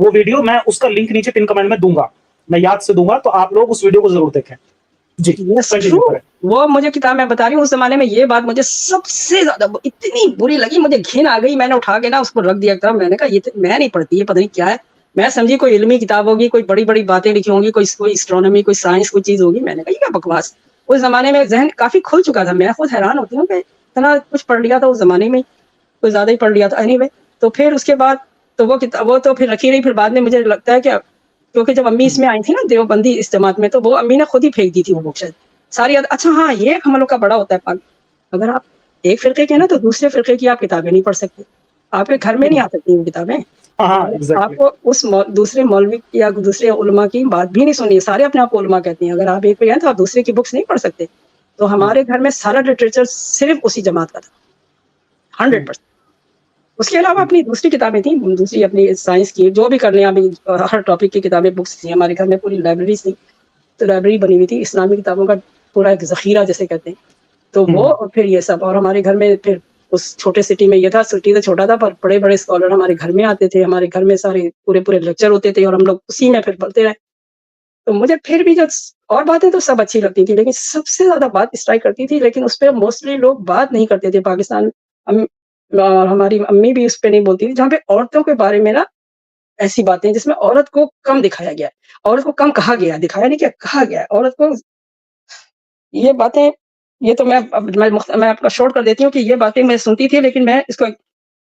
وہ ویڈیو میں اس کا لنک نیچے پن کمنٹ میں دوں گا, میں یاد سے دوں گا, تو آپ لوگ اس ویڈیو کو ضرور دیکھیں. جی continue کریں. وہ مجھے کتاب میں بتا رہی ہوں, اس زمانے میں یہ بات مجھے سب سے زیادہ اتنی بری لگی, مجھے گھن آ گئی, میں نے اٹھا کے نا اس کو رکھ دیا تھا. میں نے کہا یہ میں نہیں پڑھتی, یہ پتہ نہیں کیا ہے. میں سمجھی کوئی علمی کتاب ہوگی, کوئی بڑی بڑی باتیں لکھی ہوں گی, کوئی اسٹرونومی, کوئی سائنس, کوئی چیز ہوگی. میں نے کہا یہ کیا بکواس. اس زمانے میں ذہن کافی کھل چکا تھا, میں خود حیران ہوتی ہوں کہ اتنا کچھ پڑھ لیا تھا اس زمانے میں, کوئی زیادہ ہی پڑھ لیا تھا. اینی وے, تو پھر اس کے بعد تو وہ کتاب وہ تو پھر رکھی رہی. پھر بعد میں مجھے لگتا ہے کہ کیونکہ جب امی اس میں آئی تھی نا دیوبندی اس جماعت میں, تو وہ امی نے خود ہی پھینک دی تھی وہ بک شاید ساری. اچھا ہاں, یہ ہم لوگ کا بڑا ہوتا ہے پاک, اگر آپ ایک فرقے کے نا تو دوسرے فرقے کی آپ کتابیں نہیں پڑھ سکتے, آپ کے گھر میں نہیں آ سکتی وہ کتابیں. آپ کو اس دوسرے مولوی یا دوسرے علماء کی بات بھی نہیں سنی. سارے اپنے آپ کو علماء کہتے ہیں, اگر آپ ایک پہ ہیں تو آپ دوسرے کی بکس نہیں پڑھ سکتے. تو ہمارے گھر میں سارا لٹریچر صرف اسی جماعت کا تھا 100%. اس کے علاوہ اپنی دوسری کتابیں تھیں, دوسری اپنی سائنس کی جو بھی کر لیں, ابھی ہر ٹاپک کی کتابیں بکس تھیں ہمارے گھر میں, پوری لائبریریز تھی. تو لائبریری بنی ہوئی تھی اسلامی کتابوں کا پورا ایک ذخیرہ جیسے کہتے ہیں. تو وہ اور پھر یہ سب, اور ہمارے گھر میں پھر اس چھوٹے سٹی میں یہ تھا, سٹی تو چھوٹا تھا پر بڑے بڑے اسکالر ہمارے گھر میں آتے تھے. ہمارے گھر میں سارے پورے لیکچر ہوتے تھے اور ہم لوگ اسی میں پھر پڑھتے رہے. تو مجھے پھر بھی جو اور باتیں تو سب اچھی لگتی تھی, لیکن سب سے زیادہ بات اسٹرائک کرتی تھی, لیکن اس پہ موسٹلی لوگ بات نہیں کرتے تھے پاکستان. اور ہماری امی بھی اس پہ نہیں بولتی تھی, جہاں پہ عورتوں کے بارے میں نا ایسی باتیں جس میں عورت کو کم دکھایا گیا, عورت کو کم کہا گیا, دکھایا نہیں کیا کہا گیا عورت کو. یہ باتیں, یہ تو میں آپ کا شارٹ کر دیتی ہوں کہ یہ باتیں میں سنتی تھی, لیکن میں اس کو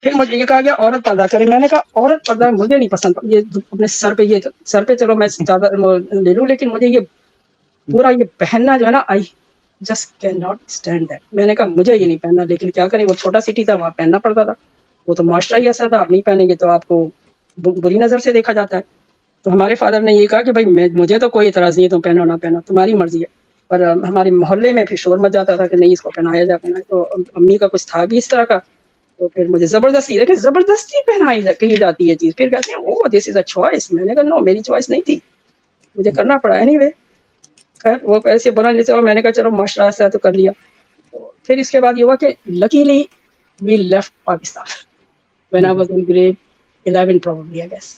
پھر مجھے یہ کہا گیا عورت پردہ کرے. میں نے کہا عورت پردہ مجھے نہیں پسند, یہ اپنے سر پہ چلو میں زیادہ لے لوں, لیکن مجھے یہ پورا یہ پہننا جو ہے نا, I just can not stand that. میں نے کہا مجھے یہ نہیں پہننا, لیکن کیا کریں, وہ چھوٹا سٹی تھا, وہاں پہننا پڑتا تھا. وہ تو معاشرہ ہی ایسا تھا, آپ نہیں پہنیں گے تو آپ کو بری نظر سے دیکھا جاتا ہے. تو ہمارے فادر نے یہ کہا کہ بھائی مجھے تو کوئی اعتراض نہیں ہے, تم پہنو نہ پہنو تمہاری مرضی ہے. پر ہمارے محلے میں پھر شور مچ جاتا تھا کہ نہیں اس کو پہنایا جا پہنا. تو امی کا کچھ تھا بھی اس طرح کا, تو پھر مجھے زبردستی, لیکن زبردستی پہنائی کہی جاتی ہے چیز. پھر کہتے ہیں او دس از اے چوائس. میں نے کہا نو, میری چوائس نہیں تھی, مجھے کرنا پڑا. اینی وے, وہ ایسے بنا نہیں چلو, میں نے کہا چلو معاشرہ ایسا تو کر لیا. تو پھر اس کے بعد یہ ہوا کہ luckily we left Pakistan when I was in grade 11 probably I guess.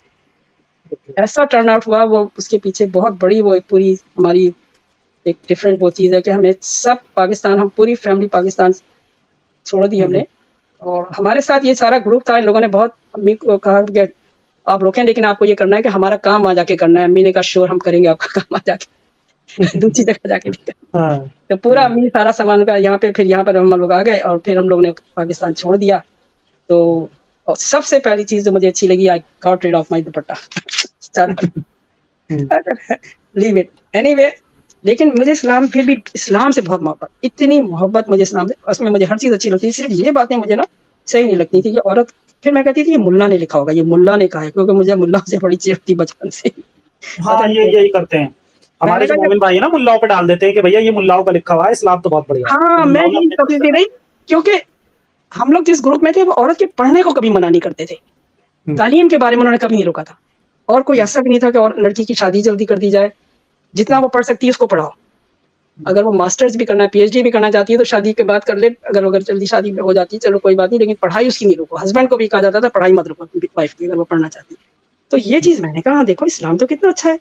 ایسا ٹرن آؤٹ ہوا, وہ اس کے پیچھے بہت بڑی وہ ایک پوری ہماری ایک ڈفرینٹ وہ چیز ہے کہ ہمیں سب پاکستان, ہم پوری فیملی پاکستان چھوڑ دی ہم نے. اور ہمارے ساتھ یہ سارا گروپ تھا, ان لوگوں نے بہت امی کو کہا کہ آپ روکیں, لیکن آپ کو یہ کرنا ہے کہ ہمارا کام وہاں جا کے کرنا ہے. امی نے کہا شور ہم کریں گے آپ کا کام وہاں جا کے دوسری جگہ جا کے. تو پورا امی سارا سامان کا یہاں پہ, پھر یہاں پر ہم لوگ آ گئے اور پھر ہم لوگ نے پاکستان چھوڑ دیا. تو سب سے پہلی چیز جو مجھے اچھی لگی, I got rid of my dupatta, leave it. Anyway, لیکن مجھے اسلام پھر بھی اسلام سے بہت محبت, اتنی محبت مجھے اسلام سے, اس میں مجھے ہر چیز اچھی لگتی ہے, صرف یہ باتیں مجھے نا صحیح نہیں لگتی تھی کہ عورت. پھر میں کہتی تھی یہ ملا نے لکھا ہوگا, یہ ملا نے کہا ہے, کیونکہ مجھے ملا سے بڑی چیخ تھی بچپن سے. ہاں یہی کرتے ہیں ہمارے جو مومن بھائی ہے نا, ملاؤں پہ ڈال دیتے ہیں کہ بھیا یہ ملاؤں کا لکھا ہوا ہے, اسلام تو بہت بڑھیا ہے. ہاں میں یہی سوچتی رہی, کیونکہ ہم لوگ جس گروپ میں تھے وہ عورت کے پڑھنے کو کبھی منع نہیں کرتے تھے, تعلیم کے بارے میں انہوں نے کبھی نہیں روکا تھا. اور کوئی ایسا بھی نہیں تھا کہ اور لڑکی کی شادی جلدی کر دی جائے, جتنا وہ پڑھ سکتی ہے اس کو پڑھاؤ. اگر وہ ماسٹرز بھی کرنا ہے, پی ایچ ڈی بھی کرنا چاہتی ہے تو شادی کے بعد کر لے, اگر جلدی شادی ہو جاتی ہے چلو کوئی بات نہیں, لیکن پڑھائی اس کی نہیں روکو. ہسبینڈ کو بھی کہا جاتا تھا پڑھائی مت روکو وائف کی, اگر وہ پڑھنا چاہتی ہے. تو یہ چیز میں نے کہا دیکھو اسلام تو کتنا اچھا ہے,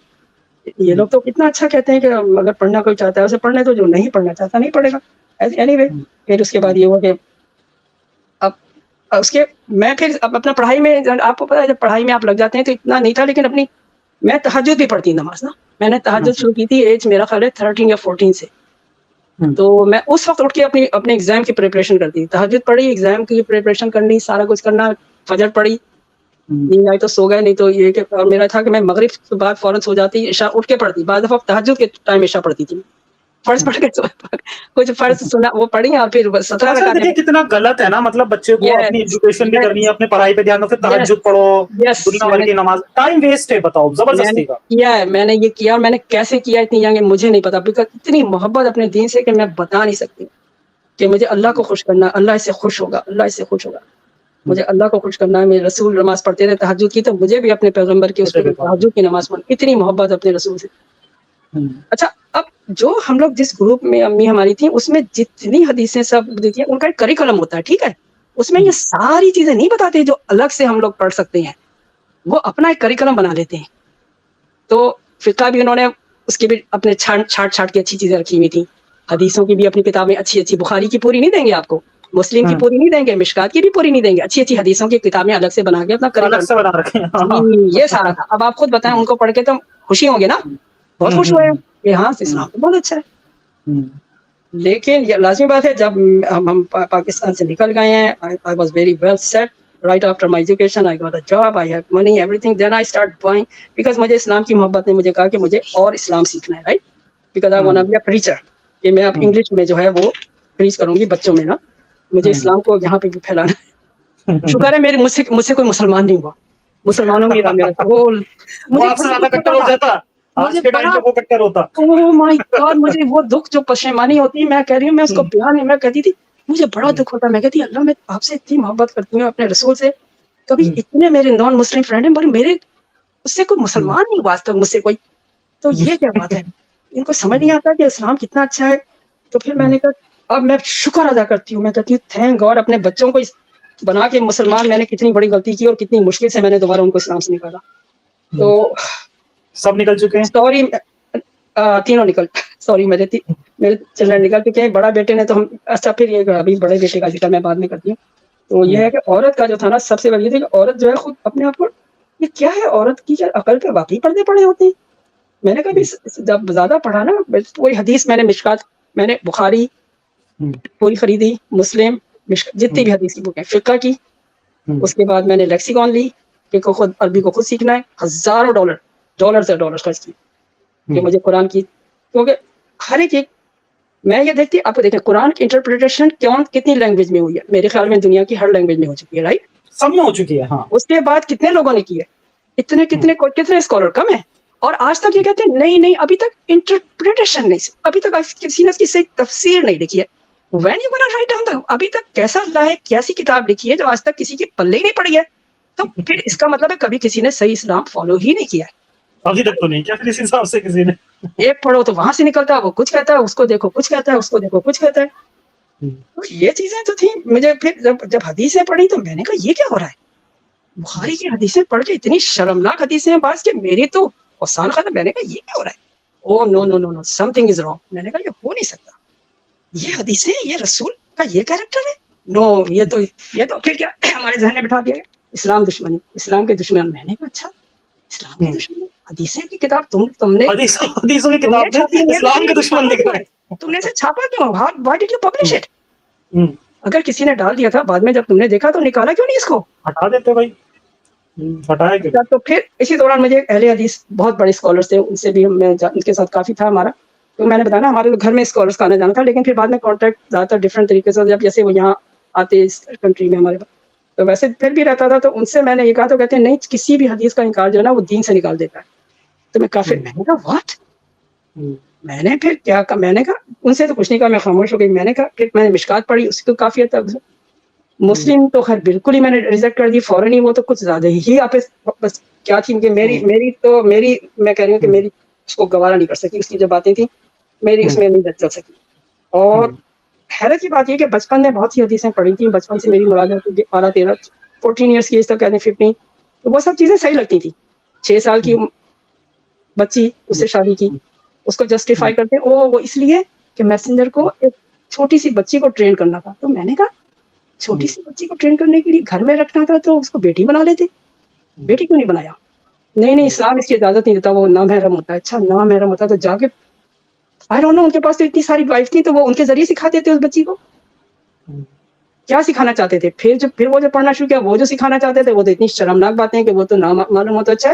یہ لوگ تو کتنا اچھا کہتے ہیں کہ اگر پڑھنا کوئی چاہتا ہے اسے پڑھنے, تو جو نہیں پڑھنا چاہتا نہیں پڑھے گا. اینی وے, پھر اس کے بعد یہ ہوا کہ اب اس کے میں پھر اپنا پڑھائی میں, آپ کو پتا ہے جب پڑھائی میں آپ لگ جاتے ہیں تو اتنا نہیں تھا, لیکن اپنی میں تہجد بھی پڑھتی نماز نا. میں نے تہجد شروع کی تھی ایج میرا خیال ہے 13 یا 14 سے. تو میں اس وقت اٹھ کے اپنے ایگزام کی پریپریشن کرتی, تہجد پڑھی, ایگزام کی پریپریشن کرنی, سارا کچھ کرنا, فجر پڑھی, نیند آئی تو سو گئے, نہیں تو یہ کہ میرا تھا کہ میں مغرب کے بعد فوراً سو جاتی, عشاء اٹھ کے پڑھتی. بعض دفعہ تہجد کے ٹائم عشاء پڑھتی تھی, فرض پڑھ کے کچھ فرض سنا وہ پڑھی, اور پھر 17 دیکھیں کتنا غلط ہے نا, مطلب بچے کو اپنی ایجوکیشن بھی کرنی ہے, اپنے پڑھائی پہ دھیان دو, پھر تہجد پڑھو, دنیا بھر کی نماز, ٹائم ویسٹ ہے. بتاؤ زبردستی کا کیا ہے, میں نے یہ کیا, اور میں نے کیسے کیا اتنی جنگیں مجھے نہیں پتا, بیکاز اتنی محبت اپنے دین سے کہ میں بتا نہیں سکتی کہ مجھے اللہ کو خوش کرنا, اللہ اس سے خوش ہوگا, اللہ اس سے خوش ہوگا. مجھے اللہ کو خوش کرنا ہے. میرے رسول نماز پڑھتے تھے تہجد کی, تو مجھے بھی اپنے پیغمبر کی اس پہ تہجد کی نماز پڑھنی, اتنی محبت اپنے رسول سے. اچھا, اب جو ہم لوگ جس گروپ میں امی ہماری تھیں, اس میں جتنی حدیثیں سب دیتی ہیں, ان کا ایک کریکولم ہوتا ہے, ٹھیک ہے, اس میں یہ ساری چیزیں نہیں بتاتے جو الگ سے ہم لوگ پڑھ سکتے ہیں. وہ اپنا ایک کریکلم بنا لیتے ہیں. تو فقہ بھی انہوں نے اس کی بھی اپنے چھاٹ کے اچھی چیزیں رکھی ہوئی تھیں. حدیثوں کی بھی اپنی کتابیں اچھی بخاری کی پوری نہیں دیں گے آپ کو, مسلم کی پوری نہیں دیں گے, مشکات کی بھی پوری نہیں دیں گے, اچھی حدیثوں کی کتابیں الگ سے بنا کے اپنا الگ سے بنا رکھے ہیں. یہ سارا تھا. اب آپ خود بتائیں, ان کو پڑھ کے تو خوشی ہوں گے نا, بہت خوش ہوئے کہ ہاں اسلام تو بہت اچھا ہے. لیکن یہ لازمی بات ہے, جب ہم پاکستان سے نکل گئے ہیں, I was very well set right after my education. I got a job, I had money, everything. Then I start buying because مجھے اسلام کی محبت نے مجھے کہا کہ مجھے اور اسلام سیکھنا ہے, right? Because I want to be a preacher. کہ میں اب انگلش میں جو ہے وہ پریچ کروں گی بچوں میں نا, مجھے اسلام کو یہاں پہ بھی پھیلانا ہے. شکر ہے میرے مجھ سے کوئی مسلمان نہیں ہوا, مسلمانوں میں رہا میرا گول. وہ آپ سے زیادہ کٹر ہو جاتا آج کے ٹائم پہ, وہ کٹر ہوتا. اوہ مائی گاڈ, مجھے وہ دکھ جو پشیمانی ہوتی ہے, میں کہہ رہی ہوں, میں اس کو بیان نہیں, میں کہتی تھی مجھے بڑا دکھ ہوتا. میں کہتی اللہ میں آپ سے اتنی محبت کرتی ہوں, اپنے رسول سے. کبھی اتنے میرے نان مسلم فرینڈ ہیں, پر میرے اس سے کوئی مسلمان نہیں ہوا آج تک مجھ سے کوئی. تو یہ کیا بات ہے, ان کو سمجھ نہیں آتا کہ اسلام کتنا اچھا ہے. تو پھر میں نے کہا اب میں شکر ادا کرتی ہوں, میں کہتی ہوں تھینک گاڈ, اپنے بچوں کو بنا کے مسلمان. میں نے کتنی بڑی غلطی کی اور کتنی مشکل سے میں نے دوبارہ ان کو اسلام سے نکالا. تو سب نکل چکے ہیں, سوری تینوں سوری میرے چلڈرن نکل چکے ہیں. بڑا بیٹے نے تو ہم اچھا, پھر یہ ابھی بڑے بیٹے کا ذکر میں بعد میں کرتی ہوں. تو یہ ہے کہ عورت کا جو تھا نا, سب سے بڑی یہ تھی کہ عورت جو ہے خود اپنے آپ کو, یہ کیا ہے عورت کی عقل پہ واقعی پردے پڑے ہوتے ہیں. میں نے کبھی جب زیادہ پڑھا نا, وہی حدیث میں نے مشکات, میں نے بخاری پوری خریدی, مسلم, جتنی بھی حدیث کی بک ہے, فقہ کی. اس کے بعد میں نے لیکسیکون لی کہ خود عربی کو خود سیکھنا ہے. ہزاروں ڈالر خرچ کی کہ مجھے قرآن کی, کیونکہ ہر ایک میں یہ دیکھتی, آپ کو دیکھیں قرآن کی انٹرپریٹیشن کتنی لینگویج میں ہوئی ہے. میرے خیال میں دنیا کی ہر لینگویج میں ہو چکی ہے, رائٹ؟ سب میں ہو چکی ہے. ہاں, اس کے بعد کتنے لوگوں نے کی ہے, کتنے اسکالر کم ہیں. اور آج تک یہ کہتے ہیں نہیں ابھی تک انٹرپریٹیشن نہیں, ابھی تک کسی نے اس کی صحیح تفسیر نہیں لکھی ہے. When you gonna write down ابھی تک کیسا اللہ ہے, کیسی کتاب لکھی ہے جو آج تک کسی کی پلے ہی نہیں پڑی ہے. تو پھر اس کا مطلب ہے کبھی کسی نے صحیح اسلام فالو ہی نہیں کیا ہے. ابھی تک تو نہیں کیا پھر اس حساب سے کسی نے. ایک پڑھو تو وہاں سے نکلتا ہے, وہ کچھ کہتا ہے, اس کو دیکھو کچھ کہتا ہے, اس کو دیکھو کچھ کہتا ہے. تو یہ چیزیں تو تھیں. مجھے پھر جب حدیثیں پڑھی تو میں نے کہا یہ کیا ہو رہا ہے. بخاری کی حدیثیں پڑھ کے اتنی شرمناک حدیثیں ہیں بعض کہ میری تو اوسان خطا. میں نے کہا یہ کیا ہو رہا ہے. او نو سم تھنگ از رانگ. میں نے کہا یہ ہو نہیں سکتا, یہ حدیثیں, یہ رسول کا یہ کیریکٹر ہے. نو, یہ تو پھر کیا ہمارے ذہن میں بٹھا دیا گیا, اسلام دشمنی, اسلام کے دشمن. میں نے کہا اچھا اسلام کے دشمن, حدیثیں کی کتاب تم نے حدیثوں کی کتاب میں اسلام کے دشمن لکھ رہے ہیں, تم نے اسے چھاپا کیوں, why did you publish it? اگر کسی نے ڈال دیا تھا بعد میں جب تم نے دیکھا تو نکالا کیوں نہیں اس کو, ہٹا دیتے بھائی, ہٹایا کیوں. تو پھر اسی دوران مجھے اہل حدیث بہت بڑے اسکالرس تھے, ان سے بھی ان کے ساتھ کافی تھا ہمارا. تو میں نے بتایا نا ہمارے گھر میں اسکالرس کا آنا جانا تھا, لیکن پھر بعد میں کانٹیکٹ زیادہ تر ڈفرنٹ طریقے سے, جب جیسے وہ یہاں آتے اس کنٹری میں ہمارے پاس, تو ویسے پھر بھی رہتا تھا. تو ان سے میں نے یہ کہا, تو کہتے ہیں نہیں کسی بھی حدیث کا انکار جو ہے نا وہ دین سے نکال دیتا ہے. تو میں کافر, میں نے کہا واٹ, میں نے پھر کیا کہا, میں نے کہا ان سے تو کچھ نہیں کہا, میں خاموش ہو گئی. میں نے کہا کہ میں نے مشکات پڑھی, اس کو کافی حد تک. مسلم تو خیر بالکل ہی میں نے ریجیکٹ کر دی فوراً ہی, وہ تو کچھ زیادہ ہی آپ بس کیا تھی کہ میری میں کہہ رہی ہوں کہ میری اس کو گوارا نہیں کر سکی, اس کی جو باتیں تھیں میری اس میں نہیں چل سکی. اور حیرت کی بات یہ کہ بچپن میں بہت سی حدیثیں پڑھی تھیں, بچپن سے میری مراد 14 ایئرس کی ایج تک, کہتے ہیں 15, تو وہ سب چیزیں صحیح لگتی تھیں. 6 سال کی بچی, اس سے شادی کی, اس کو جسٹیفائی کرتے وہ اس لیے کہ میسنجر کو ایک چھوٹی سی بچی کو ٹرین کرنا تھا. تو میں نے کہا چھوٹی سی بچی کو ٹرین کرنے کے لیے گھر میں رکھنا تھا تو اس کو بیٹی بنا لیتے, بیٹی کیوں نہیں بنایا. نہیں اسلام اس کی اجازت نہیں دیتا, وہ نامحرم ہوتا ہے. اچھا نامحرم ہوتا ہے تو جا کے آئی ڈونٹ نو, ان کے پاس تو اتنی ساری وائف تھی تو وہ ان کے ذریعے سکھاتے تھے اس بچی کو. کیا سکھانا چاہتے تھے. پھر وہ جو پڑھنا شروع کیا, وہ جو سکھانا چاہتے تھے وہ تو اتنی شرمناک باتیں ہیں کہ وہ تو معلوم ہوتا. اچھا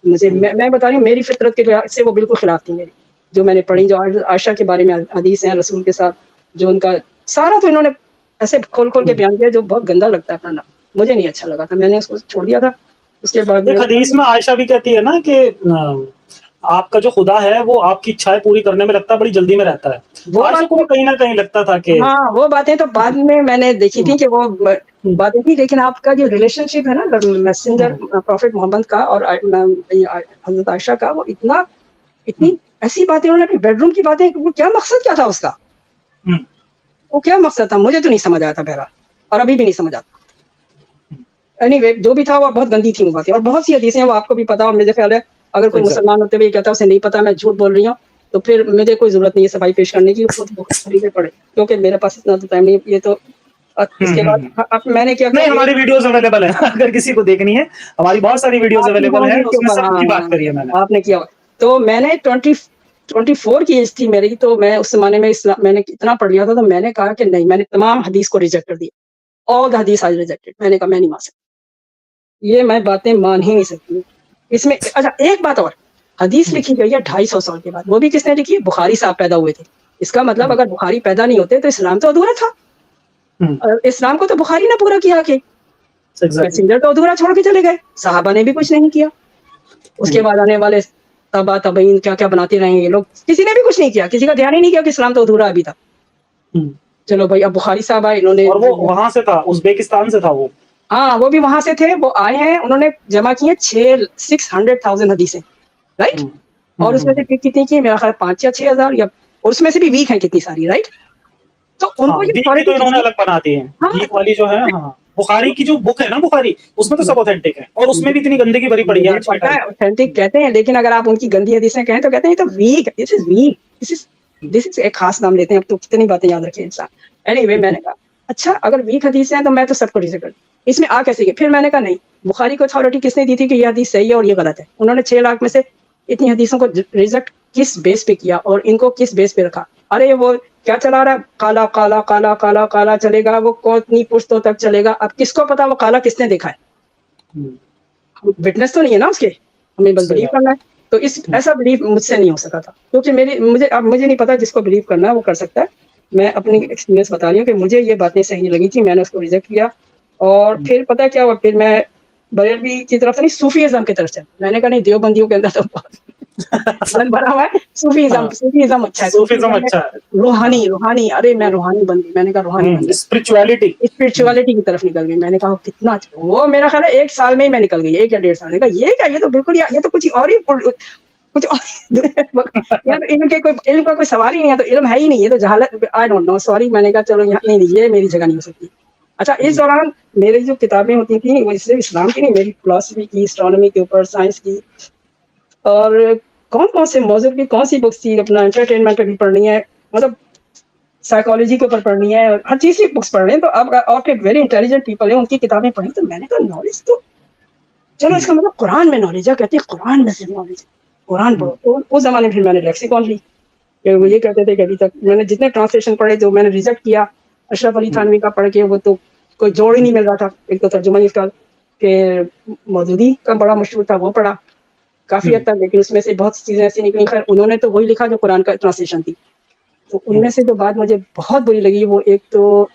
مجھے میں بتا رہی ہوں میری فطرت کے لحاظ سے وہ بالکل خلاف تھی میری, جو میں نے پڑھی, جو عائشہ کے بارے میں حدیث ہیں رسول کے ساتھ, جو ان کا سارا تو انہوں نے ایسے کھول کے بیان کیا جو بہت گندا لگتا ہے پڑھنا, مجھے نہیں اچھا لگا تھا, میں نے اس کو چھوڑ دیا تھا. اس کے بعد ایک حدیث میں عائشہ بھی کہتی ہے نا کہ آپ کا جو خدا ہے وہ آپ کی اچھائیں پوری کرنے میں لگتا ہے بڑی جلدی میں رہتا ہے. عائشہ کو کہیں نہ کہیں لگتا تھا کہ ہاں وہ باتیں تو بعد میں نے دیکھی تھی کہ وہ باتیں تھی, لیکن آپ کا جو ریلیشن شپ ہے نا میسنجر پروفیٹ محمد کا اور حضرت عائشہ کا, وہ اتنی ایسی باتیں انہوں نے اپنی بیڈ روم کی باتیں, وہ کیا مقصد کیا تھا اس کا, وہ کیا مقصد تھا مجھے تو نہیں سمجھ آیا تھا بہرحال, اور ابھی بھی نہیں سمجھ آتا. anyway, جو بھی تھا وہ بہت گندی تھی وہ باتیں, اور بہت سی حدیثیں ہیں وہ آپ کو بھی پتا, اور مجھے خیال ہے اگر کوئی مسلمان ہوتے ہوئے یہ کہتا ہے اسے نہیں پتا میں جھوٹ بول رہی ہوں, تو پھر مجھے کوئی ضرورت نہیں ہے صفائی پیش کرنے کی, خود خریدے پڑے, کیونکہ میرے پاس اتنا تو ٹائم نہیں. یہ تو اس کے بعد اب میں نے کیا نہیں, ہماری ویڈیوز اویلیبل ہیں, اگر کسی کو دیکھنی ہے ہماری بہت ساری ویڈیوز اویلیبل ہیں, اس میں سب کی بات کری ہے میں نے. آپ نے کیا, تو میں نے 24 کی ایج تھی میری, تو میں اس زمانے میں میں نے اتنا پڑھ لیا تھا, تو میں نے کہا کہ نہیں, میں نے تمام حدیث کو ریجیکٹ کر دیا, آل دا حدیث آئی ریجیکٹڈ. میں نے کہا میں نہیں مان سکتی, یہ میں باتیں مان ہی نہیں سکتی اس میں. اچھا ایک بات اور, حدیث لکھی گئی ہے 250 سال کے بعد, وہ بھی کس نے لکھی ہے؟ بخاری صاحب پیدا ہوئے تھے. اس کا مطلب اگر بخاری پیدا نہیں ہوتے تو اسلام تو ادھورا تھا, اسلام کو تو بخاری نے پورا کیا, کہ میسنجر تو ادھورا چھوڑ کے چلے گئے, صحابہ نے بھی کچھ نہیں کیا, اس کے بعد آنے والے تبا تبعین کیا کیا بناتے رہے یہ لوگ, کسی نے بھی کچھ نہیں کیا, کسی کا دھیان ہی نہیں کیا کہ اسلام تو ادھورا ابھی تھا. چلو بھائی, اب بخاری صاحب آئے, انہوں نے, اور وہ وہاں سے تھا, ازبیکستان سے تھا وہ. ہاں وہ بھی وہاں سے تھے, وہ آئے ہیں, انہوں نے جمع کی ہیں 600,000 حدیثیں, رائٹ, اور اس میں سے کتنی کی, میرا خیال 5 یا 6,000, یا اور اس میں سے بھی ویک ہیں کتنی ساری, رائٹ. تو ان کو یہ تو انہوں نے الگ بنا دی ہے, ویک والی جو ہے. ہاں, بخاری کی جو بک ہے نا بخاری, اس میں تو سب اوتھینٹک ہے, اور اس میں بھی اتنی گندگی بھری پڑی ہے. پتا ہے اوتھینٹک کہتے ہیں, لیکن اگر آپ ان کی گندی حدیثیں کہیں تو کہتے ہیں تو ویک, دس از ویک, دس از ایک خاص نام لیتے ہیں. اب تو کتنی باتیں یاد رکھے انسان. اینی وے, میں نے کہا اچھا اگر ویک حدیثیں ہیں تو میں تو سب کو ریجیکٹ کر دوں, اس میں آ کیسے گئے. پھر میں نے کہا نہیں, بخاری کو اتھارٹی کس نے دی تھی کہ یہ حدیث صحیح ہے اور یہ غلط ہے؟ انہوں نے 6 لاکھ میں سے اتنی حدیثوں کو ریجیکٹ کس بیس پہ کیا, اور ان کو کس بیس پہ رکھا؟ ارے وہ کیا چلا رہا ہے, کالا کالا کالا کالا کالا چلے گا, وہ کتنی پشتوں تک چلے گا. اب کس کو پتا وہ کالا کس نے دیکھا ہے؟ وٹنس تو نہیں ہے نا اس کے, ہمیں بس بلیو کرنا ہے. تو اس ایسا بلیو مجھ سے نہیں ہو سکا تھا, کیونکہ مجھے نہیں پتا, جس کو بلیو کرنا ہے وہ کر سکتا ہے. میں اپنی ایکسپیرینس بتا رہی ہوں کہ مجھے یہ باتیں صحیح نہیں لگی تھی, میں نے اس کو ریجیکٹ کیا. اور پھر پتا کیا ہوا, پھر میں بریلوی کی طرف سے نہیں, صوفی ازم کی طرف سے, میں نے کہا نہیں, دیوبندیوں کے اندر تو الگ بھرا ہوا ہے, صوفی ازم اچھا ہے, صوفیزم اچھا ہے, روحانی. ارے میں روحانی بن گئی, میں نے کہا روحانی بن گئی, اسپرچولیٹی کی طرف نکل گئی. میں نے کہا کتنا اچھا, وہ میرا خیال ہے 1 سال میں ہی میں نکل گئی, 1 یا 1.5 سال میں. کہا یہ کیا, یہ تو بالکل, یہ تو کچھ اور ہی, کچھ علم کے کوئی علم کا کوئی سوال ہی نہیں ہے, تو علم ہے ہی نہیں, یہ تو جہالت. I don't know, sorry. میں نے کہا چلو نہیں, یہ میری جگہ نہیں ہو سکتی. اچھا اس دوران میری جو کتابیں ہوتی تھیں وہ صرف اسلام کی نہیں, میری فلاسفی کی, اسٹرانومی کے اوپر, سائنس کی, اور کون سے موضوع کی کون سی بکس تھی, اپنا انٹرٹینمنٹ بھی پڑھنی ہے, مطلب سائیکالوجی کے اوپر پڑھنی ہے, ہر چیز کی بکس پڑھ رہے ہیں. تو آپ کے ویری انٹیلیجنٹ پیپل ہیں, ان کی کتابیں پڑھی, تو میں نے کہا نالج تو چلو, اس کا مطلب قرآن میں نالج ہے, کہتے ہیں قرآن میں سے نالج ہے, قرآن پڑھو. تو اس زمانے میں پھر میں نے لیکسیکون لی, کہ وہ یہ کہتے تھے کہ ابھی تک میں نے جتنے ٹرانسلیشن پڑھے, جو میں نے ریجیکٹ کیا اشرف علی تھانوی کا پڑھ کے, وہ تو کوئی جوڑ ہی نہیں مل رہا تھا, ایک تو ترجمہ اس کا. پھر مودودی کا بڑا مشہور تھا, وہ پڑھا کافی حد تک, لیکن اس میں سے بہت سی چیزیں ایسی نکلی. خیر انہوں نے تو وہی لکھا جو قرآن کا ٹرانسلیشن تھی. تو ان میں سے جو بات مجھے بہت بری لگی, وہ ایک تو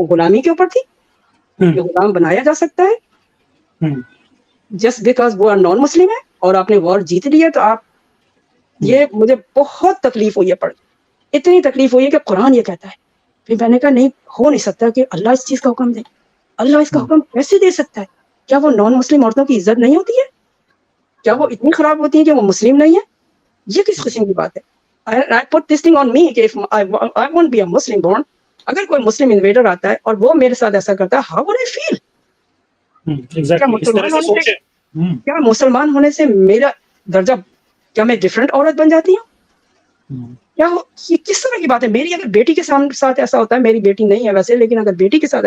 غلامی کے اوپر تھی, کہ غلام بنایا جا سکتا ہے جسٹ بیکاز وہ نان مسلم ہے, اور آپ نے وار جیت لی ہے تو آپ, یہ مجھے بہت تکلیف ہوئی ہے پڑھ, اتنی تکلیف ہوئی ہے کہ قرآن یہ کہتا ہے. پھر میں نے کہا نہیں ہو نہیں سکتا کہ اللہ اس چیز کا حکم دے, اللہ اس کا حکم کیسے دے سکتا ہے؟ کیا وہ نان مسلم عورتوں کی عزت نہیں ہوتی ہے؟ کیا وہ اتنی خراب ہوتی ہے کہ وہ مسلم نہیں ہے؟ یہ کس قسم کی بات ہے؟ I put this thing on me کہ I won't be a Muslim born. اگر کوئی مسلم انویڈر آتا ہے اور وہ میرے ساتھ ایسا کرتا ہے, how would I feel؟ کیا مسلمان ہونے سے میرا درجہ, کیا میں ڈفرینٹ عورت بن جاتی ہوں؟ کیا یہ کس طرح کی بات ہے؟ میری اگر بیٹی کے ساتھ ایسا ہوتا ہے, میری بیٹی نہیں ہے ویسے, لیکن اگر بیٹی کے ساتھ,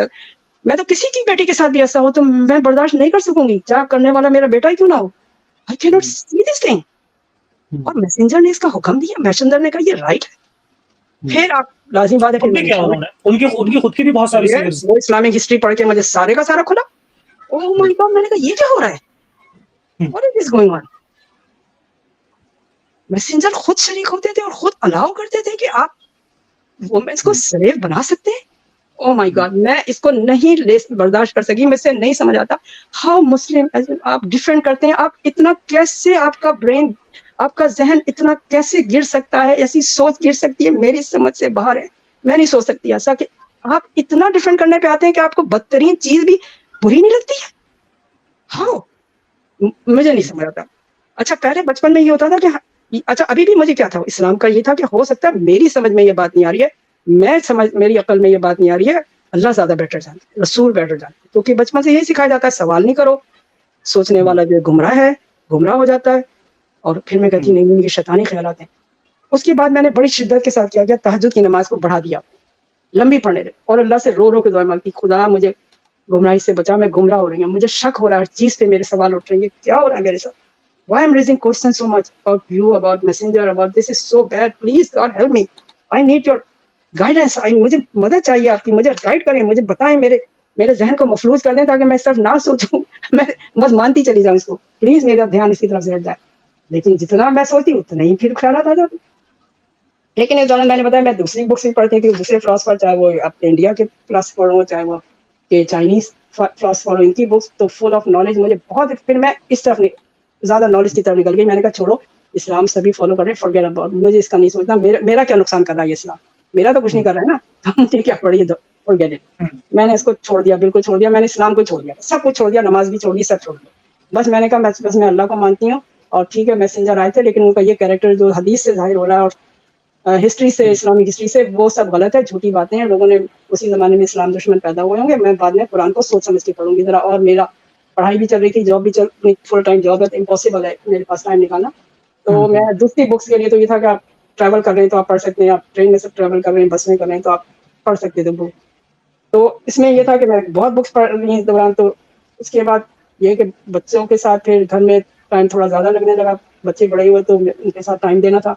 میں تو کسی کی بیٹی کے ساتھ بھی ایسا ہو تو میں برداشت نہیں کر سکوں گی, چاہے کرنے والا میرا بیٹا ہی کیوں نہ ہو. I cannot see this thing. اور میسنجر نے اس کا حکم دیا, میسنجر نے کہا یہ رائٹ ہے. پھر آپ لازم بات ہے, ان کی خود کی بھی بہت ساری وہ اسلامک ہسٹری پڑھ کے مجھے سارے کا سارا کھلا. اوہ مائی گاڈ, میں نے کہا یہ کیا ہو رہا ہے, what is this going on؟ Messenger خود شریک ہوتے تھے اور خود الاؤ کرتے تھے کہ آپ وہ میں اس کو سلیو بنا سکتے ہیں. اوہ مائی گاڈ, میں اس کو نہیں برداشت کر سکی, مجھ سے نہیں سمجھ آتا ہاؤ مسلم آپ ڈیفینڈ کرتے ہیں. آپ اتنا کیسے, آپ کا برین, آپ کا ذہن اتنا کیسے گر سکتا ہے, ایسی سوچ گر سکتی ہے, میری سمجھ سے باہر ہے. میں نہیں سوچ سکتی ایسا کہ آپ اتنا ڈیفینڈ کرنے پہ آتے ہیں کہ آپ کو بدترین چیز بھی بری نہیں لگتی ہے. ہاؤ, مجھے نہیں سمجھ آتا. اچھا پہلے بچپن میں یہ ہوتا تھا کہ اچھا ابھی بھی مجھے کیا تھا, اسلام کا یہ تھا کہ ہو سکتا ہے میری سمجھ میں یہ بات نہیں آ رہی ہے, میری عقل میں یہ بات نہیں آ رہی ہے, اللہ زیادہ بیٹر جانتے, رسول بیٹر جانتے, کیونکہ بچپن سے یہی سکھایا جاتا ہے سوال نہیں کرو, سوچنے والا جو گمراہ ہے گمراہ ہو جاتا ہے. اور پھر میں کہتی نہیں یہ شیطانی خیالات ہیں. اس کے بعد میں نے بڑی شدت کے ساتھ کیا تہجد کی نماز کو بڑھا دیا, لمبی پڑھنے دے, اور اللہ سے رو رو کے دعا مانگتی, خدا مجھے گمراہی سے بچا, میں گمراہ ہو رہی ہوں, مجھے شک ہو رہا ہے, ہر چیز پہ میرے سوال اٹھ رہے ہیں, کیا ہو رہا ہے میرے ساتھ, why I'm raising questions so much about you, about messenger, about this is so bad, please God help me, I need your guidance, مجھے مدد چاہیے آپ کی, مجھے گائیڈ کریں, مجھے بتائیں, میرے ذہن کو مفلوج کر دیں تاکہ میں صرف نہ سوچوں, میں بس مانتی چلی جاؤں اس کو, پلیز میرا دھیان اسی طرف سے ہٹ جائے. لیکن جتنا میں سوچتی اتنا ہی پھر خیالات آ جاتے. لیکن اس دوران میں نے بتایا میں دوسری بکس بھی پڑھتی تھی, دوسرے فلاسفر, چاہے وہ اپنے انڈیا کے فلاسفر ہوں, چاہے وہ کہ چائنیز فلاسفر ہوں, ان کی بکس تو فل آف نالج, مجھے بہت, پھر میں اس طرف زیادہ نالج کی طرف نکل گئی. میں نے کہا چھوڑو, اسلام سبھی فالو کر رہے ہیں, forget about, مجھے اس کا نہیں سوچنا, میرا کیا نقصان کر رہا ہے یہ اسلام, میرا تو کچھ نہیں کر رہا ہے نا, مجھے کیا پڑی ہے, forget it. میں نے اس کو چھوڑ دیا, بالکل چھوڑ دیا, میں نے اسلام کو چھوڑ دیا, سب کچھ چھوڑ دیا, نماز بھی چھوڑ دی, سب چھوڑ دیا. بس میں نے کہا بس میں اللہ کو مانتی ہوں, اور ٹھیک ہے میسنجر آئے تھے, لیکن ان کا یہ کیریکٹر جو حدیث سے ظاہر ہو رہا ہے اور ہسٹری سے, اسلامی ہسٹری سے, وہ سب غلط ہے, جھوٹی باتیں ہیں, لوگوں نے اسی زمانے میں اسلام دشمن پیدا ہوئے ہوں گے. میں بعد میں قرآن کو سوچ سمجھ کے پڑھوں گی ذرا, اور میرا پڑھائی بھی چل رہی تھی, جاب بھی فل ٹائم جاب ہے, تو امپاسبل ہے میرے پاس ٹائم نکالنا. تو میں دوسری بکس کے لیے تو یہ تھا کہ آپ ٹریول کر رہے ہیں تو آپ پڑھ سکتے ہیں, آپ ٹرین میں سے ٹریول کر رہے ہیں, بس میں کر رہے ہیں, تو آپ پڑھ سکتے تھے بک. تو اس میں یہ تھا کہ میں بہت بکس پڑھ رہی اس دوران. تو اس کے بعد یہ کہ بچوں کے ساتھ پھر گھر میں ٹائم تھوڑا زیادہ لگنے لگا, بچے بڑے ہوئے تو ان کے ساتھ ٹائم دینا تھا,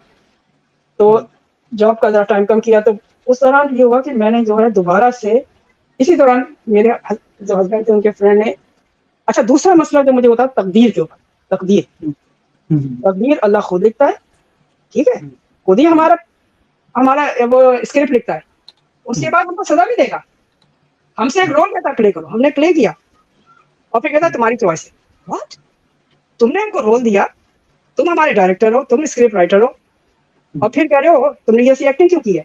تو جاب کا ذرا ٹائم کم کیا. تو اس دوران یہ ہوا کہ میں نے جو ہے دوبارہ سے اسی دوران میرے جو ہسبینڈ تھے ان کے فرینڈ نے, اچھا دوسرا مسئلہ جو مجھے ہوتا تقدیر کے اوپر, تقدیر اللہ خود لکھتا ہے, ٹھیک ہے, خود ہی ہمارا وہ اسکرپٹ لکھتا ہے, اس کے بعد ہم کو سزا بھی دے گا. ہم سے ایک رول کہتا ہے پلے کرو, ہم نے پلے کیا, اور پھر کہتا ہے تمہاری چوائس ہے. واٹ, تم نے ہم کو رول دیا, تم ہمارے ڈائریکٹر ہو, تم اسکرپٹ رائٹر ہو, اور پھر کہہ رہے ہو تم نے یہ ایسی ایکٹنگ کیوں کی ہے.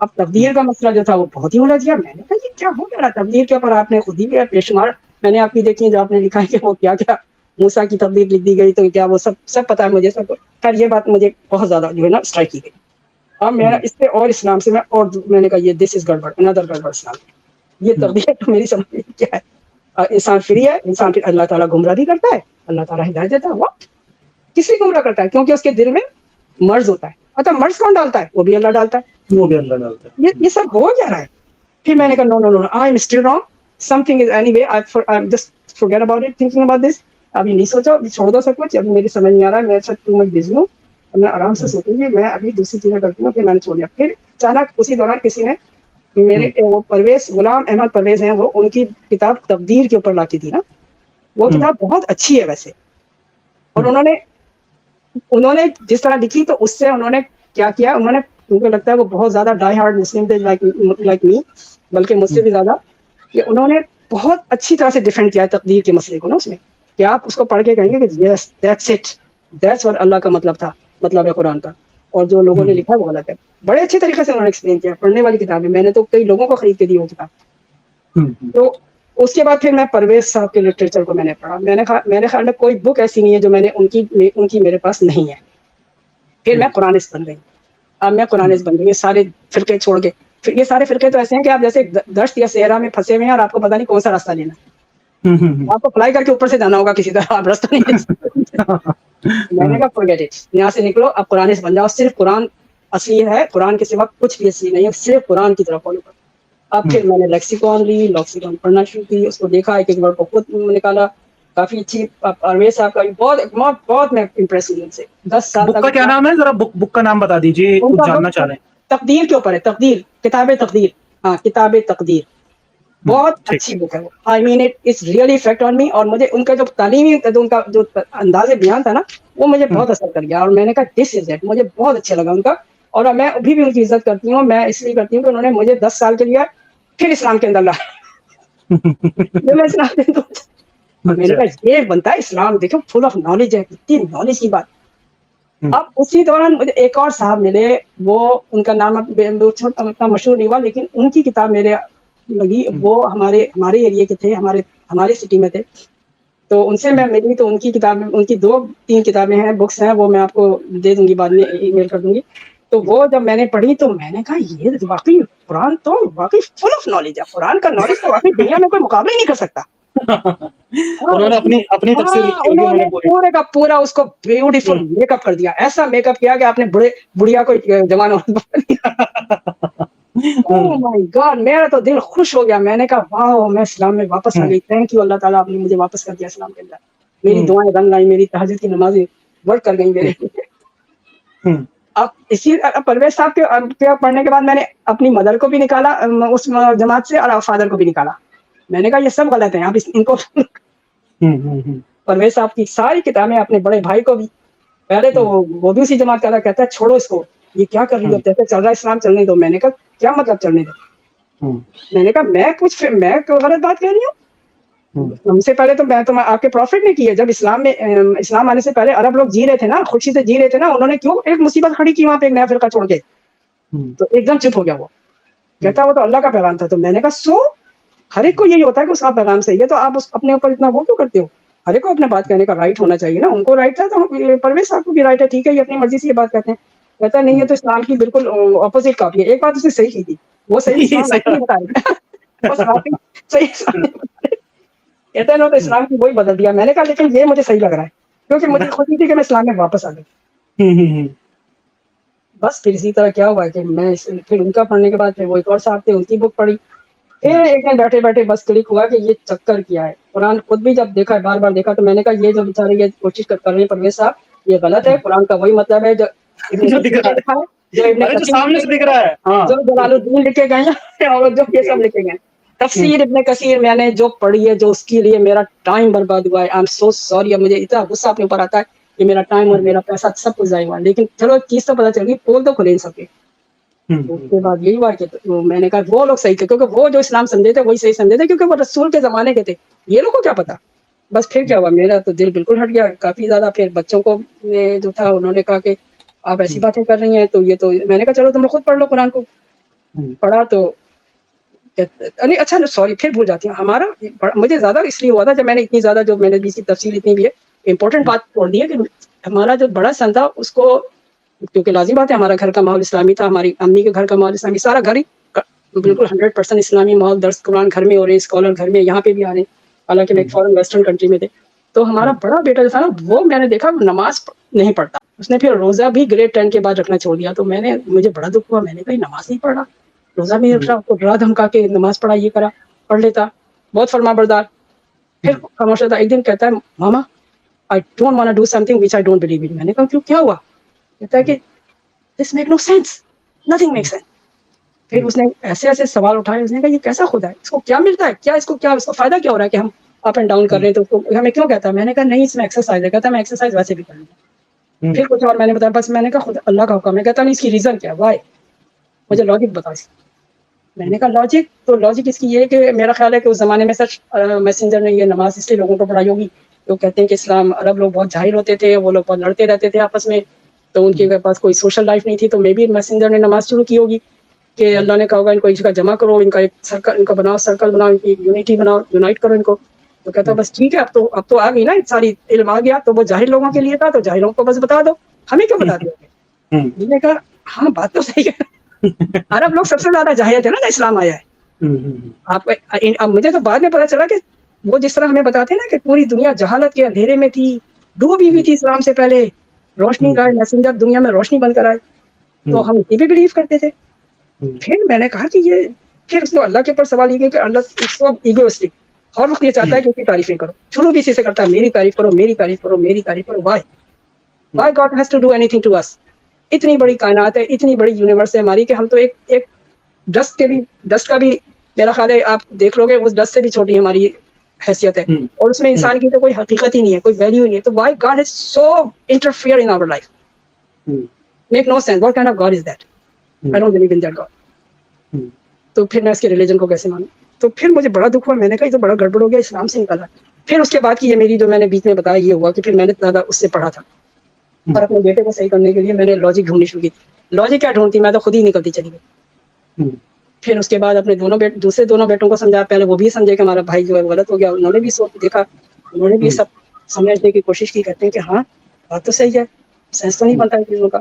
اب تقدیر کا مسئلہ جو تھا وہ بہت ہی الجھ گیا. میں نے کہا یہ کیا ہو گیا تقدیر کے اوپر, آپ نے خود ہی بے شمار, میں نے آپ کی دیکھی جو آپ نے لکھا ہے کہ وہ کیا کیا موسیٰ کی تقدیر لکھ دی گئی, تو کیا وہ سب پتا ہے مجھے سب. خیر یہ بات مجھے بہت زیادہ جو ہے نا اسٹرائک کی گئی. اب میرا اس سے اور اسلام سے میں نے کہا یہ دس از گڑبڑ, اندر گڑبڑ اسلام, یہ تقدیر تو میری سمجھ میں کیا ہے. انسان فری ہے, انسان پھر اللہ تعالیٰ گمراہ بھی کرتا ہے, اللہ تعالیٰ ہدایت دیتا ہے. وقت کس لیے گمراہ کرتا ہے, کیونکہ اس کے دل میں مرض ہوتا ہے. اچھا مرض کون ڈالتا ہے, وہ بھی اللہ ڈالتا ہے, وہ بھی اللہ ڈالتا ہے. یہ سب ہو کیا رہا ہے. پھر میں نے کہا no no no, I am still wrong, something is anyway, I just forget about it, thinking about this. ابھی نہیں سوچا, چھوڑ دو سب کچھ, ابھی میری سمجھ نہیں آ رہا ہے, میرے ساتھ ٹو مچ بزی ہوں, میں آرام سے سوچوں گی, میں ابھی دوسری چیزیں کرتی ہوں. پھر میں نے چھوڑ دیا. پھر اچانک اسی دوران کسی نے میرے وہ پرویز, غلام احمد پرویز ہیں, وہ ان کی کتاب تقدیر کے اوپر لاتی تھی نا, وہ کتاب بہت اچھی ہے ویسے, اور انہوں نے جس طرح لکھی تو اس سے انہوں نے کیا کیا, انہوں نے, ان کو لگتا ہے وہ بہت زیادہ ڈائی ہارڈ مسلم تھے لائک می, بلکہ مجھ سے بھی زیادہ, کہ انہوں نے بہت اچھی طرح سے ڈیفینڈ کیا ہے تقدیر کے مسئلے کو نا اس میں, کہ آپ اس کو پڑھ کے کہیں گے کہ yes that's it, that's what Allah کا مطلب تھا, مطلب ہے قرآن کا, اور جو لوگوں نے لکھا ہے وہ غلط ہے. بڑے اچھے طریقے سے انہوں نے ایکسپلین کیا, پڑھنے والی کتاب ہے, میں نے تو کئی لوگوں کو خرید کے دی وہ کتاب. تو اس کے بعد پھر میں پرویز صاحب کے لٹریچر کو میں نے پڑھا. میرے خیال میں کوئی بک ایسی نہیں ہے جو میں نے ان کی میرے پاس نہیں ہے. پھر میں قرآنست بن گئی. اب میں قرآنست بن گئی, سارے فرقے چھوڑ کے. پھر یہ سارے فرقے تو ایسے ہیں کہ آپ جیسے دشت یا صحرا میں پھنسے ہوئے ہیں اور آپ کو پتا نہیں کون سا راستہ لینا, آپ کو فلائی کر کے اوپر سے جانا ہوگا کسی طرح, آپ راستہ نہیں. میں نے کہا forget it, یہاں سے نکلو, اب قرآنست بن جاؤ, صرف قرآن اصلی ہے, قرآن کے سوا کچھ بھی اصلی نہیں ہے, صرف قرآن کی طرف فالو کرو. اب پھر میں نے لیکسیکون لی, لیکسیکون پڑھنا شروع کی, اس کو دیکھا, ایک ایک ورڈ کو خود نکالا. کافی اچھی, پرویز صاحب کا بہت میں امپریس ہوئی ان سے. 10 سال بک کا تک کیا نام ہے, ذرا بک کا نام بتا دیجیے, ان کچھ کا جاننا چاہ رہے ہیں. تقدیر کے اوپر ہے, تقدیر, کتاب تقدیر, ہاں کتاب تقدیر, بہت ٹھیک. اچھی بک ہے وہ. I mean it is really affect on me, اور مجھے ان کا جو تعلیمی, ان کا جو انداز بیان تھا نا, وہ مجھے بہت اثر کر گیا, اور میں نے کہا دس از اٹ, مجھے بہت اچھا لگا ان کا. اور میں ابھی بھی ان کی عزت کرتی ہوں, میں اس لیے کرتی ہوں کہ انہوں نے مجھے 10 سال کے لیے پھر اسلام کے اندر لایا. میں اسلام کے اندر, میں نے کہا یہ بنتا ہے اسلام, دیکھو فل آف نالج ہے, اتنی نالج کی بات. اب اسی دوران مجھے ایک اور صاحب ملے, وہ ان کا نام اتنا مشہور نہیں ہوا, لیکن ان کی کتاب میرے لگی, وہ ہمارے ایریا کے تھے, ہمارے سٹی میں تھے. تو ان سے میں ملی, تو ان کی کتاب, ان کی 2-3 کتابیں ہیں, بکس ہیں, وہ میں آپ کو دے دوں گی بعد میں, ای میل کر دوں گی. تو وہ جب میں نے پڑھی تو میں نے کہا یہ واقعی قرآن تو واقعی فل آف نالج ہے، قرآن کا نالج تو واقعی دنیا میں کوئی مقابلہ ہی نہیں کر سکتا. انہوں نے اپنی تفسیر لکھی ہوگی، انہوں انہوں نے نے پوری. پورے کا پورا اس کو بیوٹیفل میک اپ کر دیا، ایسا میک اپ کیا کہ آپ نے بڑھیا کو جوان اوہ مائی گاڈ، میرا تو دل خوش ہو گیا. میں نے کہا واہ، میں اسلام میں واپس آ گئی. تھینک یو اللہ تعالیٰ، آپ نے مجھے واپس کر دیا اسلام کے اندر. میری دعائیں بن گئی، میری تہجد کی نمازیں ورک کر گئی میرے. اب اسی پرویز صاحب کے پڑھنے کے بعد میں نے اپنی مدر کو بھی نکالا اس جماعت سے، اور فادر کو بھی نکالا. میں نے کہا یہ سب غلط ہیں، آپ ان کو پرویز صاحب کی ساری کتابیں، اپنے بڑے بھائی کو بھی. پہلے تو وہ بھی اسی جماعت کا کہتا ہے چھوڑو اس کو، یہ کیا کر رہی ہے، جیسے چل رہا ہے اسلام چلنے دو. میں نے کہا کیا مطلب چلنے دو؟ میں نے کہا میں غلط بات کہہ رہی ہوں؟ ہم سے پہلے تو آپ کے پروفٹ نے کی ہے. جب اسلام آنے سے پہلے عرب لوگ جی رہے تھے نا، خوشی سے جی رہے تھے نا، انہوں نے کیوں ایک مصیبت کھڑی کی وہاں پہ ایک نیا فرقہ چھوڑ کے؟ تو ایک دم چپ ہو گیا. وہ کہتا وہ تو اللہ کا پیغام تھا. تو میں نے کہا ہر ایک کو یہی ہوتا ہے کہ اس کا پیغام صحیح ہے، تو آپ اپنے اوپر اتنا وہ کیوں کرتے ہو؟ ہر ایک کو اپنے بات کہنے کا رائٹ ہونا چاہیے نا. ان کو رائٹ تھا تو پرویز صاحب کو بھی رائٹ ہے، ٹھیک ہے، یہ اپنی مرضی سے یہ بات کہتے ہیں. کہتا نہیں ہے تو اسلام کی بالکل اپوزٹ کاپی ہے. ایک بات اس نے صحیح کی تھی، وہ صحیح اسلام نہیں بتا رہے، صحیح کہتے ہیں نا، تو اسلام کی وہی بدل دیا. میں نے کہا لیکن یہ مجھے صحیح لگ رہا ہے، کیونکہ مجھے خوشی تھی کہ میں اسلام میں واپس آ گئی. بس پھر اسی طرح کیا ہوا کہ میں پھر ان کا پڑھنے کے بعد پھر وہ ایک اور صاحب تھے، ان کی بک پڑھی. پھر ایک دن بیٹھے بیٹھے بس کلک ہوا کہ یہ چکر کیا ہے. قرآن خود بھی جب دیکھا، بار بار دیکھا، تو میں نے کہا یہ جو بیچارے یہ کوشش کر رہے ہیں پرویز صاحب، یہ غلط ہے. قرآن کا وہی مطلب ہے جو ابن کثیر نے لکھا ہے، جو ابن کثیر سامنے سے دکھ رہا ہے. جو جلال الدین لکھے گئے ہیں، اور جو یہ سب لکھے گئے. تفسیر ابن کثیر میں نے جو پڑھی ہے، جو اس کے لیے میرا ٹائم برباد ہوا ہے، آئی ایم سو سوری. اب مجھے اتنا غصہ اپنے اوپر آتا ہے کہ میرا ٹائم اور میرا پیسہ سب کچھ ضائع ہوا. لیکن چلو ایک چیز تو پتا چل گئی، پول تو کھلے ان سب کے. اس کے بعد یہی ہوا کہ میں نے کہا وہ لوگ صحیح تھے، کیونکہ وہ جو اسلام سمجھے تھے وہی صحیح سمجھے تھے، کیونکہ وہ رسول کے زمانے کے تھے. یہ لوگوں کو کیا پتا. بس پھر کیا ہوا، میرا تو دل بالکل ہٹ گیا کافی زیادہ. پھر بچوں کو جو تھا انہوں نے کہا کہ آپ ایسی باتیں کر رہی ہیں، تو یہ تو میں نے کہا چلو تم لوگ خود پڑھ لو قرآن کو. پڑھا تو نہیں، اچھا سوری پھر بھول جاتی ہوں. ہمارا مجھے زیادہ اس لیے ہوا تھا جب میں نے اتنی زیادہ جو میں نے بھی تفصیل اتنی بھی ہے امپورٹنٹ بات بول دی ہے کہ ہمارا جو بڑا سن تھا اس کو، کیونکہ لازم بات ہے ہمارا گھر کا ماحول اسلامی تھا، ہماری امی کے گھر کا ماحول اسلامی، سارا گھر ہی بالکل 100% اسلامی ماحول. درس قرآن گھر میں ہو رہے ہیں، اسکالر گھر میں، یہاں پہ بھی آ رہے ہیں، حالانکہ میں ایک فورن ویسٹرن کنٹری میں تھے. تو ہمارا بڑا بیٹا جو تھا نا، وہ میں نے دیکھا نماز نہیں پڑھتا. اس نے پھر روزہ بھی گریڈ 10 کے بعد رکھنا چھوڑ دیا. تو مجھے بڑا دکھ ہوا. میں نے کہا نماز نہیں پڑھ رہا، روزہ بھی رکھ رہا، اس کو ڈرا دھمکا کے نماز پڑھا، یہ کرا، پڑھ لیتا، بہت فرما بردار. پھر خاموش تھا. ایک دن کہتا ہے ماما I don't want to do something which I don't believe in. میں نے کہا کیوں، کیا ہوا؟ کہتا ہے کہ this make no sense, nothing makes sense. پھر اس نے ایسے ایسے سوال اٹھائے. اس نے کہا یہ کیسا خدا ہے، اس کو کیا ملتا ہے، کیا اس کو فائدہ کیا ہو رہا ہے کہ ہم اپ اینڈ ڈاؤن کر رہے ہیں، تو اس کو ہمیں کیوں کہتا ہے؟ میں نے کہا نہیں، اس میں ایکسرسائز ہے. کہتا ہے میں ایکسرسائز ویسے بھی کر لوں گا. پھر کچھ اور میں نے بتایا. بس میں نے کہا خدا اللہ کا حکم ہے. کہتا نہیں، اس کی ریزن کیا ہے، وائی، مجھے لاجک بتا اس کی. میں نے کہا لاجک، تو لاجک اس کی یہ ہے کہ میرا خیال ہے کہ اس زمانے میں سچ میسنجر نے یہ نماز اس لیے لوگوں کو پڑھائی ہوگی. تو کہتے ہیں کہ اسلام عرب لوگ بہت جاہل ہوتے تھے، وہ لوگ بہت لڑتے رہتے تھے آپس میں، تو ان کے پاس کوئی سوشل لائف نہیں تھی. تو مے بی میسنجر نے نماز شروع کی ہوگی کہ اللہ نے کہا ہوگا ان کو اس کا جمع کرو، ان کا ایک سرکل، ان کا بناؤ، سرکل بناؤ، ان کی یونیٹی بناؤ، یونائٹ کرو ان کو. تو کہتا بس ٹھیک ہے، اب تو آ گئی نا ساری علم آ گیا. تو وہ جاہل لوگوں کے لیے تھا، تو جاہلوں کو بس بتا دو، ہمیں کیوں بتا دو؟ میں نے کہا ہاں بات تو صحیح ہے. عرب لوگ سب سے زیادہ جاہل تھے نا جب اسلام آیا ہے. اب مجھے تو بعد میں پتا چلا کہ وہ جس طرح ہمیں بتاتے ہیں نا کہ پوری دنیا جہالت کے اندھیرے میں تھی، ڈوبی ہوئی تھی اسلام سے پہلے، روشنی لائے میسنجر دنیا میں روشنی بن کر آئے، تو ہم اسی پہ بلیو کرتے تھے. پھر میں نے کہا کہ یہ، پھر اس کو اللہ کے اوپر سوال یہ کہ اللہ اس کو ایگوسٹک ہر وقت یہ چاہتا ہے کہ اس کی تعریفیں کرو. شروع بھی اسی سے کرتا ہے، میری تعریف کرو، میری تعریف کرو، میری تعریف کرو. Why God has to do anything to us. اتنی بڑی کائنات ہے، اتنی بڑی یونیورس ہے ہماری، کہ ہم تو ایک ڈسٹ کا بھی میرا خیال ہے آپ دیکھ لو گے اس ڈسٹ سے بھی چھوٹی ہماری حیثیت ہے، اور اس میں انسان کی تو کوئی حقیقت ہی نہیں ہے، کوئی ویلیو ہی نہیں ہے. تو why God is so interfere in our life, make no sense. What kind of God is that? I don't believe in that God. تو پھر میں اس کے ریلیجن کو کیسے مانوں؟ تو پھر مجھے بڑا دکھ ہوا. میں نے کہا یہ تو بڑا گڑبڑ ہو گیا، اسلام سے نکالا. پھر اس کے بعد کی یہ میری جو میں نے بیچ میں بتایا یہ ہوا کہ پھر میں نے زیادہ اس سے پڑھا تھا، اور اپنے بیٹے کو صحیح کرنے کے لیے میں نے لاجک ڈھونڈنی شروع کی. لاجک کیا ڈھونڈتی، میں تو خود ہی نکلتی چلی گئی. پھر اس کے بعد اپنے دوسرے دونوں بیٹوں کو سمجھایا. پہلے وہ بھی سمجھے کہ ہمارا بھائی جو ہے غلط ہو گیا، انہوں نے بھی سوچ دیکھا، انہوں نے بھی سب سمجھنے کی کوشش کی. کہتے ہیں کہ ہاں بات تو صحیح ہے، سینس تو نہیں بنتا ہے چیزوں کا.